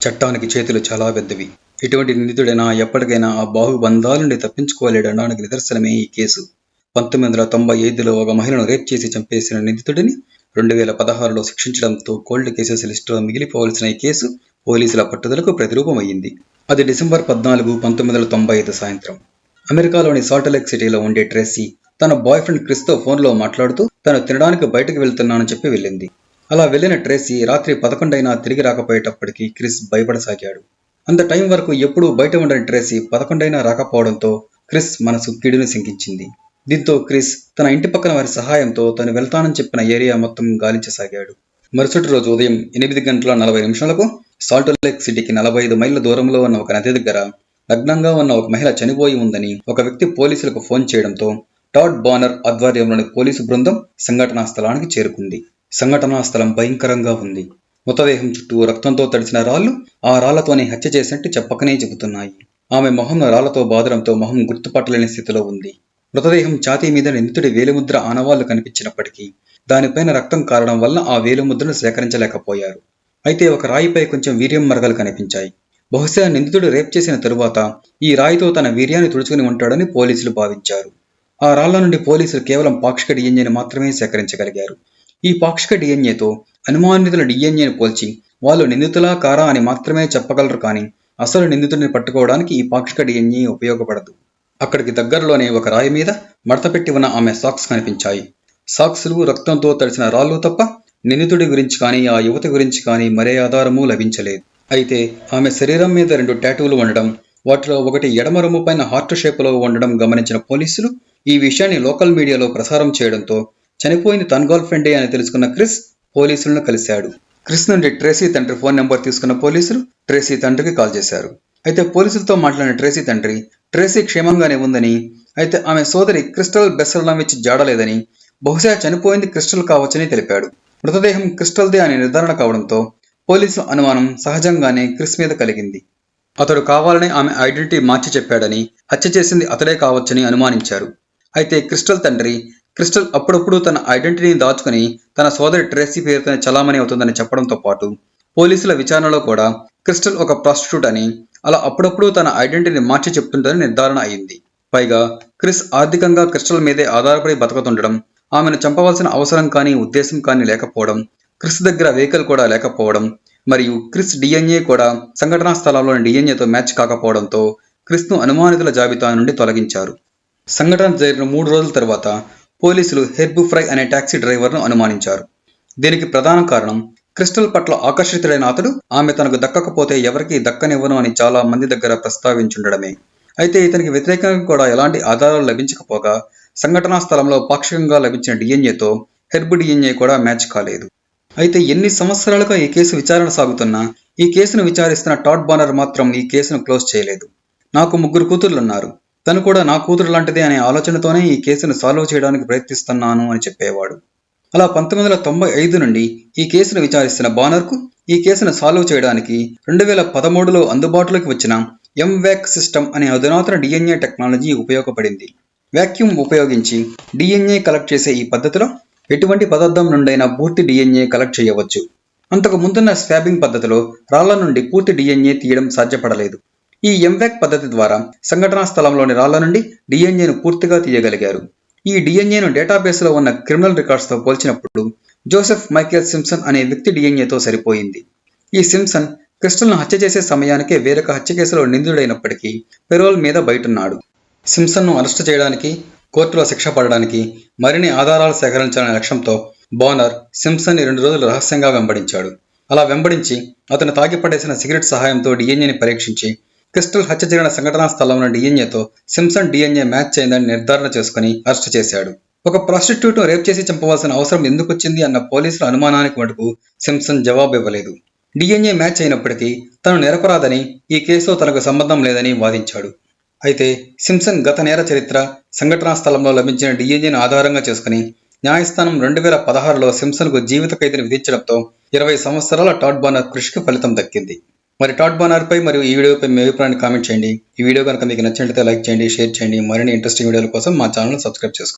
చట్టానికి చేతులు చాలా పెద్దవి. ఎటువంటి నిందితుడైనా ఎప్పటికైనా ఆ బాహుబంధాల నుండి తప్పించుకోలేడనడానికి నిదర్శనమే ఈ కేసు. 1995లో ఒక మహిళను రేప్ చేసి చంపేసిన నిందితుడిని 2016లో శిక్షించడంతో కోల్డ్ కేసెస్ లిస్టులో మిగిలిపోవలసిన ఈ కేసు పోలీసుల పట్టుదలకు ప్రతిరూపమయ్యింది. అది డిసెంబర్ 14, 1995 సాయంత్రం. అమెరికాలోని సాల్ట్ లేక్ సిటీలో ఉండే ట్రేసీ తన బాయ్ ఫ్రెండ్ క్రిస్తో ఫోన్లో మాట్లాడుతూ తను తినడానికి బయటకు వెళ్తున్నానని చెప్పి వెళ్ళింది. అలా వెళ్లిన ట్రేసీ రాత్రి 11 అయినా తిరిగి రాకపోయేటప్పటికి క్రిస్ భయపడసాగాడు. అంత టైం వరకు ఎప్పుడూ బయట ఉండని ట్రేసీ 11 అయినా రాకపోవడంతో క్రిస్ మనసు కీడును శంకించింది. దీంతో క్రిస్ తన ఇంటి పక్కన వారి సహాయంతో తను వెళ్తానని చెప్పిన ఏరియా మొత్తం గాలించసాగాడు. మరుసటి రోజు ఉదయం 8:40 సాల్ట్ లేక్ సిటీకి 45 మైళ్ళ దూరంలో ఉన్న ఒక నది దగ్గర నగ్నంగా ఉన్న ఒక మహిళ చనిపోయి ఉందని ఒక వ్యక్తి పోలీసులకు ఫోన్ చేయడంతో టాడ్ బానర్ ఆధ్వర్యంలోని పోలీసు బృందం సంఘటనా స్థలానికి చేరుకుంది. సంఘటనా స్థలం భయంకరంగా ఉంది. మృతదేహం చుట్టూ రక్తంతో తడిసిన రాళ్లు ఆ రాళ్లతోనే హత్య చేసినట్టు చెప్పకనే చెబుతున్నాయి. ఆమె మొహం రాళ్లతో బాదడంతో మొహం గుర్తుపట్టలేని స్థితిలో ఉంది. మృతదేహం ఛాతీ మీద నిందితుడి వేలిముద్ర ఆనవాళ్లు కనిపించినప్పటికీ దానిపైన రక్తం కారడం వల్ల ఆ వేలిముద్రను సేకరించలేకపోయారు. అయితే ఒక రాయిపై కొంచెం వీర్యం మరకలు కనిపించాయి. బహుశా నిందితుడు రేప్ చేసిన తరువాత ఈ రాయితో తన వీర్యాన్ని తుడుచుకుని ఉంటాడని పోలీసులు భావించారు. ఆ రాళ్ల నుండి పోలీసులు కేవలం పాక్షిక డిఎన్ఏని మాత్రమే సేకరించగలిగారు. ఈ పాక్షిక డిఎన్ఏతో అనుమానితుల డిఎన్ఏను పోల్చి వాళ్ళు నిందితులా కారా అని మాత్రమే చెప్పగలరు, కానీ అసలు నిందితుడిని పట్టుకోవడానికి ఈ పాక్షిక డిఎన్ఏ ఉపయోగపడదు. అక్కడికి దగ్గరలోనే ఒక రాయి మీద మడతపెట్టి ఉన్న ఆమె సాక్స్ కనిపించాయి. సాక్స్లు రక్తంతో తడిసిన రాళ్ళు తప్ప నిందితుడి గురించి కానీ ఆ యువతి గురించి కానీ మరే ఆధారమూ లభించలేదు. అయితే ఆమె శరీరం మీద 2 టాటూలు ఉండడం, వాటిలో ఒకటి ఎడమ రొమ్ము పైన హార్ట్ షేపులో ఉండడం గమనించిన పోలీసులు ఈ విషయాన్ని లోకల్ మీడియాలో ప్రసారం చేయడంతో చనిపోయింది తన గర్ల్ ఫ్రెండే అని తెలుసుకున్న క్రిస్ పోలీసులను కలిశాడు. క్రిస్ నుండి ట్రేసీ తండ్రి ఫోన్ నెంబర్ తీసుకున్న పోలీసులు ట్రేసీ తండ్రికి కాల్ చేశారు. అయితే పోలీసులతో మాట్లాడిన ట్రేసీ తండ్రి ట్రేసీ క్షేమంగానే ఉందని, అయితే ఆమె సోదరి క్రిస్టల్ బెస్సెల్నవిచ్ జాడలేదని, బహుశా చనిపోయింది క్రిస్టల్ కావచ్చని తెలిపాడు. మృతదేహం క్రిస్టల్దే అని నిర్ధారణ కావడంతో పోలీసుల అనుమానం సహజంగానే క్రిస్ మీద కలిగింది. అతడు కావాలనే ఆమె ఐడెంటిటీ మార్చి చెప్పాడని, హత్య చేసింది అతడే కావచ్చని అనుమానించారు. అయితే క్రిస్టల్ తండ్రి క్రిస్టల్ అప్పుడప్పుడు తన ఐడెంటిటీని దాచుకుని తన సోదరి ట్రేసీ పేరుతోనే చలామణి అవుతుందని చెప్పడంతో పాటు పోలీసుల విచారణలో కూడా క్రిస్టల్ ఒక ప్రాస్టిట్యూట్ అని, అలా అప్పుడప్పుడు తన ఐడెంటిటీని మార్చి చెప్తుందని నిర్ధారణ అయింది. పైగా క్రిస్ ఆర్థికంగా క్రిస్టల్ మీదే ఆధారపడి బతుకుతుండడం, ఆమెను చంపవలసిన అవసరం కానీ ఉద్దేశం కానీ లేకపోవడం, క్రిస్ దగ్గర వెహికల్ కూడా లేకపోవడం, మరియు క్రిస్ డిఎన్ఏ కూడా సంఘటనా స్థలంలోని డిఎన్ఏతో మ్యాచ్ కాకపోవడంతో క్రిస్ను అనుమానితుల జాబితా నుండి తొలగించారు. సంఘటన జరిగిన 3 రోజుల తర్వాత పోలీసులు హెర్బ్ ఫ్రై అనే టాక్సీ డ్రైవర్ను అనుమానించారు. దీనికి ప్రధాన కారణం క్రిస్టల్ పట్ల ఆకర్షితుడైన అతడు ఆమె తనకు దక్కకపోతే ఎవరికీ దక్కనివ్వను అని చాలా మంది దగ్గర ప్రస్తావించుండడమే. అయితే ఇతనికి వ్యతిరేకంగా కూడా ఎలాంటి ఆధారాలు లభించకపోగా సంఘటనా స్థలంలో పాక్షికంగా లభించిన డిఎన్ఏతో హెర్బ్ డిఎన్ఏ కూడా మ్యాచ్ కాలేదు. అయితే ఎన్ని సంవత్సరాలుగా ఈ కేసు విచారణ సాగుతున్నా ఈ కేసును విచారిస్తున్న టాడ్ బానర్ మాత్రం ఈ కేసును క్లోజ్ చేయలేదు. నాకు 3 కూతుర్లున్నారు, తను కూడా నా కూతురు లాంటిదే అనే ఆలోచనతోనే ఈ కేసును సాల్వ్ చేయడానికి ప్రయత్నిస్తున్నాను అని చెప్పేవాడు. అలా 1995 నుండి ఈ కేసును విచారిస్తున్న బానర్కు ఈ కేసును సాల్వ్ చేయడానికి 2013లో అందుబాటులోకి వచ్చిన ఎంవాక్ సిస్టమ్ అనే అధునాతన డిఎన్ఏ టెక్నాలజీ ఉపయోగపడింది. వాక్యూమ్ ఉపయోగించి డిఎన్ఏ కలెక్ట్ చేసే ఈ పద్ధతిలో ఎటువంటి పదార్థం నుండైనా పూర్తి డిఎన్ఏ కలెక్ట్ చేయవచ్చు. అంతకు ముందున్న స్వాబింగ్ పద్ధతిలో రాళ్ల నుండి పూర్తి డిఎన్ఏ తీయడం సాధ్యపడలేదు. ఈ ఎంవాక్ పద్ధతి ద్వారా సంఘటనా స్థలంలోని రాళ్ల నుండి డిఎన్ఏను పూర్తిగా తీయగలిగారు. ఈ డిఎన్ఏను డేటాబేస్లో ఉన్న క్రిమినల్ రికార్డ్స్తో పోల్చినప్పుడు జోసెఫ్ మైకేల్ సింప్సన్ అనే వ్యక్తి డిఎన్ఏతో సరిపోయింది. ఈ సింప్సన్ క్రిస్టల్ను హత్య చేసే సమయానికే వేరొక హత్య కేసులో నిందితుడైనప్పటికీ పెరోల్ మీద బయటున్నాడు. సింప్సన్ను అరెస్టు చేయడానికి, కోర్టులో శిక్ష పడడానికి మరిన్ని ఆధారాలు సేకరించాలనే లక్ష్యంతో బానర్ సింప్సన్ని 2 రోజులు రహస్యంగా వెంబడించాడు. అలా వెంబడించి అతను తాగిపడేసిన సిగరెట్ సహాయంతో డిఎన్ఏని పరీక్షించి క్రిస్టల్ హత్య జరిగిన సంఘటనా స్థలంలో డిఎన్ఏతో సింప్సన్ డిఎన్ఏ మ్యాచ్ అయిందని నిర్ధారణ చేసుకుని అరెస్టు చేశాడు. ఒక ప్రాస్టిట్యూట్ను రేప్ చేసి చంపవలసిన అవసరం ఎందుకు వచ్చింది అన్న పోలీసుల అనుమానానికి మటుకు సింప్సన్ జవాబు ఇవ్వలేదు. డిఎన్ఏ మ్యాచ్ అయినప్పటికీ తను నిరపరాధని, ఈ కేసుతో తనకు సంబంధం లేదని వాదించాడు. అయితే సింప్సన్ గత నేర చరిత్ర, సంఘటనా స్థలంలో లభించిన డిఎన్ఏను ఆధారంగా చేసుకుని న్యాయస్థానం 2016లో సింప్సన్కు జీవిత ఖైదును విధించడంతో 20 సంవత్సరాల టాడ్ బానర్ కృషికి ఫలితం దక్కింది. మరి టాడ్ బానర్పై మరియు ఈ వీడియోపై మీ అభిప్రాయాన్ని కామెంట్ చేయండి. ఈ వీడియో కనుక మీకు నచ్చినట్లయితే లైక్ చేయండి, షేర్ చేయండి. మరిన్ని ఇంట్రెస్టింగ్ వీడియోల కోసం మా ఛానల్ సబ్స్క్రైబ్ చేసుకోండి.